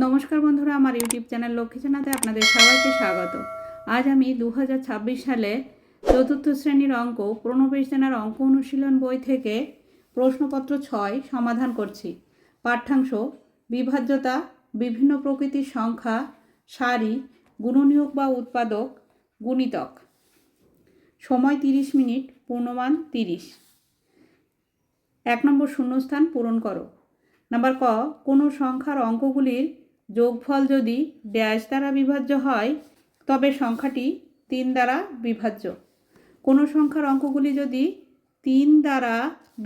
নমস্কার বন্ধুরা, আমার ইউটিউব চ্যানেল লক্ষ্মীছানাতে আপনাদের সবাইকে স্বাগত। আজ আমি 2026 সালে চতুর্থ শ্রেণীর অঙ্ক প্রণবেশ জানার অঙ্ক অনুশীলন বই থেকে প্রশ্নপত্র 6 সমাধান করছি। পাঠ্যাংশ: বিভাজ্যতা, বিভিন্ন প্রকৃতির সংখ্যা, সারি, গুণনীয়ক বা উৎপাদক, গুণিতক। সময় 30 মিনিট, পূর্ণমান 30। 1 নম্বর শূন্যস্থান পূরণ করো। নাম্বার ক, কোনো সংখ্যার অঙ্কগুলির যোগফল যদি ড্যাশ দ্বারা বিভাজ্য হয় তবে সংখ্যাটি 3 দ্বারা বিভাজ্য। কোনো সংখ্যার অঙ্কগুলি যদি 3 দ্বারা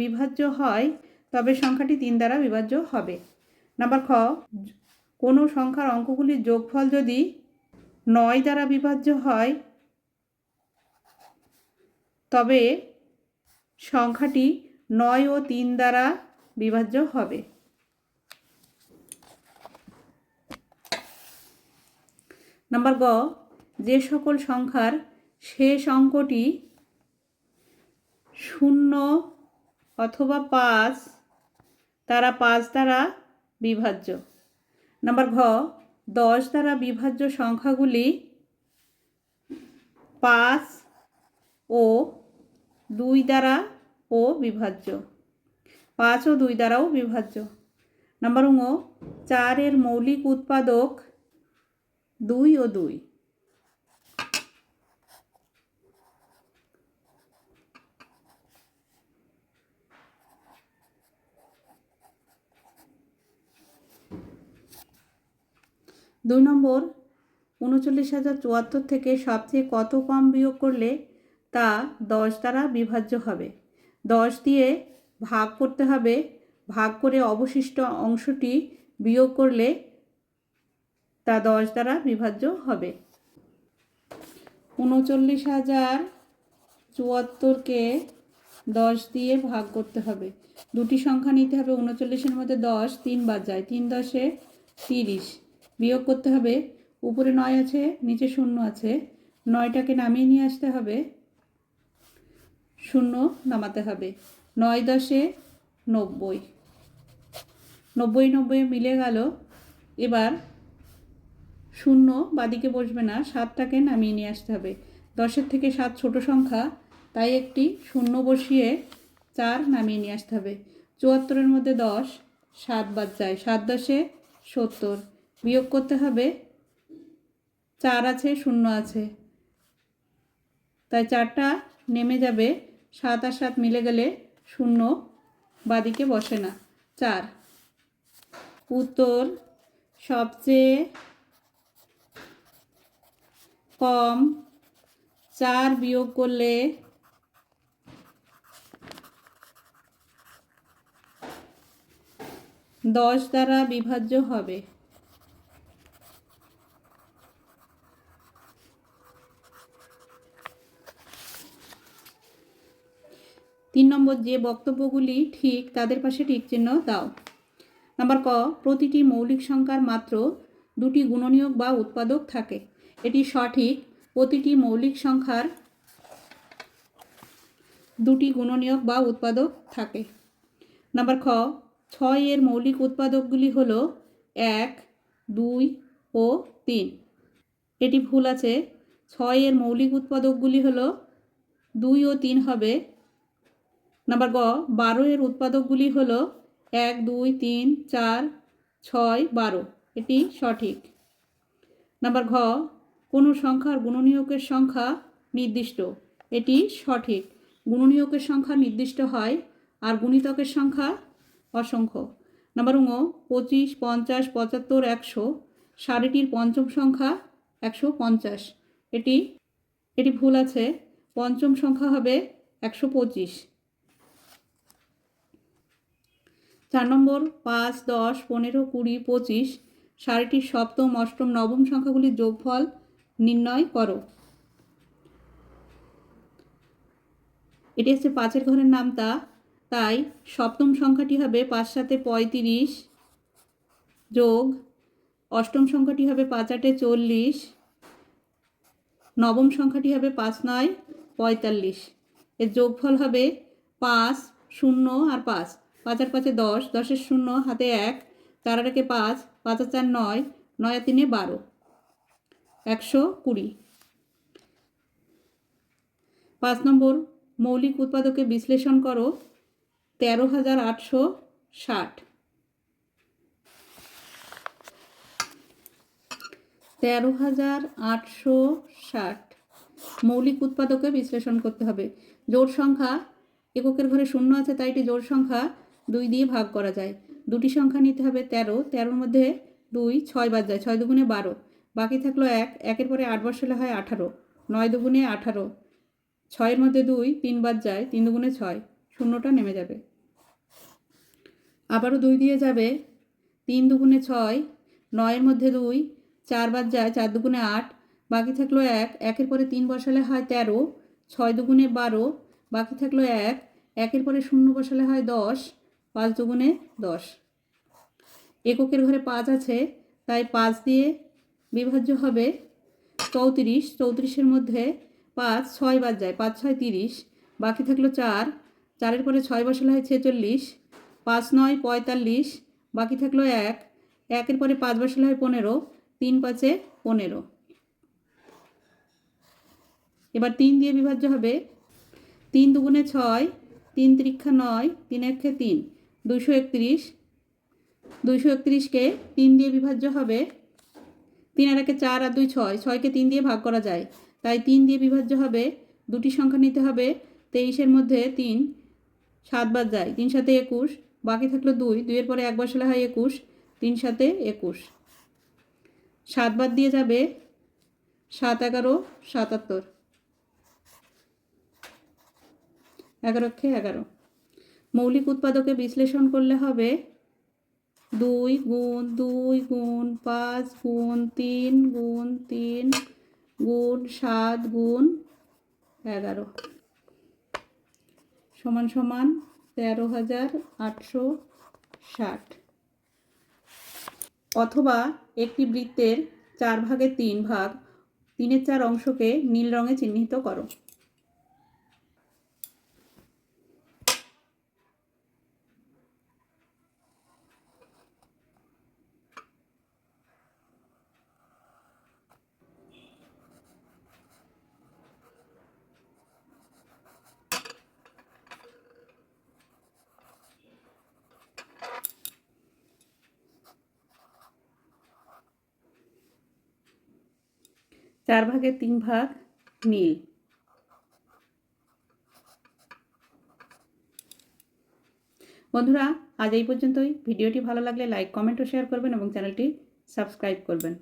বিভাজ্য হয় তবে সংখ্যাটি 3 দ্বারা বিভাজ্য হবে। নাম্বার খ, কোনো সংখ্যার অঙ্কগুলির যোগফল যদি 9 দ্বারা বিভাজ্য হয় তবে সংখ্যাটি 9 ও 3 দ্বারা বিভাজ্য হবে। নাম্বার গ, যে সকল সংখ্যার শেষ অঙ্কটি 0 অথবা 5 তারা 5 দ্বারা বিভাজ্য। নাম্বার ঘ, 10 দ্বারা বিভাজ্য সংখ্যাগুলি 5 ও 2 দ্বারা ও বিভাজ্য। 5 ও 2 দ্বারাও বিভাজ্য। নাম্বার ঙ, 4 এর মৌলিক উৎপাদক 2 ও 2। দুই নম্বর, 39,074 থেকে সবচেয়ে কত কম বিয়োগ করলে তা 10 দ্বারা বিভাজ্য হবে। 10 দিয়ে ভাগ করতে হবে, ভাগ করে অবশিষ্ট অংশটি বিয়োগ করলে তা 10 দ্বারা বিভাজ্য হবে। 39,074কে 10 দিয়ে ভাগ করতে হবে। দুটি সংখ্যা নিতে হবে। 39-এর মধ্যে 10 3 বার যায়, 3 10-এ 30। বিয়োগ করতে হবে। উপরে 9 আছে, নিচে 0 আছে। 9টাকে নামিয়ে নিয়ে আসতে হবে, 0 নামাতে হবে। 9 10-এ 90, 90 90 মিলে গেল। এবার 0 বাদিকে বসবে না, 7টাকে নামিয়ে নিয়ে আসতে হবে। 10-এর থেকে 7 ছোট সংখ্যা, তাই একটি 0 বসিয়ে 4 নামিয়ে নিয়ে আসতে হবে। 74-এর মধ্যে 10 7 বার যায়, 7 10-এ 70। বিয়োগ করতে হবে, 4 আছে 0 আছে, তাই 4টা নেমে যাবে। 7 আর 7 মিলে গেলে 0 বাদিকে বসে না, 4। উত্তর: সবচেয়ে কম 4 বিয়োগ করলে 10 দ্বারা বিভাজ্য হবে। 3 নম্বর, যে বক্তব্যগুলি ঠিক তাদের পাশে টিক চিহ্ন দাও। নাম্বার ক, প্রতিটি মৌলিক সংখ্যার মাত্র 2টি গুণনীয়ক বা উৎপাদক থাকে। এটি সঠিক। প্রতিটি মৌলিক সংখ্যার 2টি গুণনীয়ক বা উৎপাদক থাকে। নাম্বার খ, 6 এর মৌলিক উৎপাদকগুলি হল 1 2 ও 3। এটি ভুল আছে। 6 এর মৌলিক উৎপাদকগুলি হল 2 ও 3 হবে। নাম্বার গ, 12 এর উৎপাদকগুলি হল 1 2 3 4 6 12। এটি সঠিক। নাম্বার ঘ, কোনো সংখ্যার গুণনীয়কের সংখ্যা নির্দিষ্ট। এটি সঠিক। গুণনীয়কের সংখ্যা নির্দিষ্ট হয় আর গুণিতকের সংখ্যা অসংখ্য। নাম্বার ঙ, 25 50 75 100 সারিটির পঞ্চম সংখ্যা 150। এটি ভুল আছে। পঞ্চম সংখ্যা হবে 125। 4 নম্বর, 5 10 15 20 25 সারিটির সপ্তম অষ্টম নবম সংখ্যাগুলির যোগফল নির্ণয় করো। এটি হচ্ছে 5-এর ঘরের নামতা, তাই সপ্তম সংখ্যাটি হবে 5 7 35 যোগ অষ্টম সংখ্যাটি হবে 5 8 40, নবম সংখ্যাটি হবে 5 9 45। এর যোগফল হবে 5 0 আর 5। 5 আর 5-এ 10, 10-এর 0 হাতে 1, 4 আর 1-এ 5, 5 আর 4 9, 9 আর 3 12, 120। 5 নম্বর, মৌলিক উৎপাদকে বিশ্লেষণ করো 13,860। 13,860 মৌলিক উৎপাদকে বিশ্লেষণ করতে হবে। জোড় সংখ্যা, এককের ঘরে শূন্য আছে তাই এটি জোড় সংখ্যা 2 দিয়ে ভাগ করা যায়। দুটি সংখ্যা নিতে হবে 13, 13-র মধ্যে 2 6 বাদ যায়, 6 দুগুণে 12, বাকি থাকলো 1, 1-এর পরে 8 বসালে হয় 18, 9 দুগুণে 18, 6-এর মধ্যে 2 3 বাদ যায়, 3 দুগুণে 6, শূন্যটা নেমে যাবে। আবারও 2 দিয়ে যাবে, 3 দুগুণে 6, 9-এর মধ্যে 2 4 বাদ যায়, 4 দুগুণে 8, বাকি থাকলো 1, 1-এর পরে 3 বসালে হয় 13, 6 দুগুণে 12, বাকি থাকলো 1, 1-এর পরে 0 বসালে হয় 10, 5 দুগুণে 10। এককের ঘরে 5 আছে তাই 5 দিয়ে বিভাজ্য হবে 34, 34-এর মধ্যে 5 6 বাদ যায়, 5 6 30, বাকি থাকলো 4, 4-এর পরে 6 বসালে হয় 46, 5 9 45, বাকি থাকলো 1, 1-এর পরে 5 বসালে হয় 15, 3 5-এ 15। এবার 3 দিয়ে বিভাজ্য হবে, 3 দুগুণে 6, 3 তিরিক্ষা 9, 3 একে 3, 231, 231-কে 3 দিয়ে বিভাজ্য হবে, 3 আর 1-এ 4 আর 2 6, 6-কে 3 দিয়ে ভাগ করা যায় তাই 3 দিয়ে বিভাজ্য হবে। দুটি সংখ্যা নিতে হবে, 23-এর মধ্যে 3 7 বাদ যায়, 3 7-এ 21, বাকি থাকলো 2, 2-এর পরে 1 বসালে হয় 21, 3 7-এ 21, 7 বাদ দিয়ে যাবে, 7 11 77, 11-এ 11। মৌলিক উৎপাদকে বিশ্লেষণ করলে হবে 2 গুণ 2 গুণ 5 গুণ 3 গুণ 3 গুণ 7 গুণ 11 সমান সমান 13,860। অথবা একটি বৃত্তের 4 ভাগের 3 ভাগ 3-এর 4 অংশকে নীল রঙে চিহ্নিত করো। চার ভাগের 3 ভাগ নীল। বন্ধুরা, আজ এই পর্যন্তই। ভিডিওটি ভালো লাগলে লাইক কমেন্ট ও শেয়ার করবেন এবং চ্যানেলটি সাবস্ক্রাইব করবেন।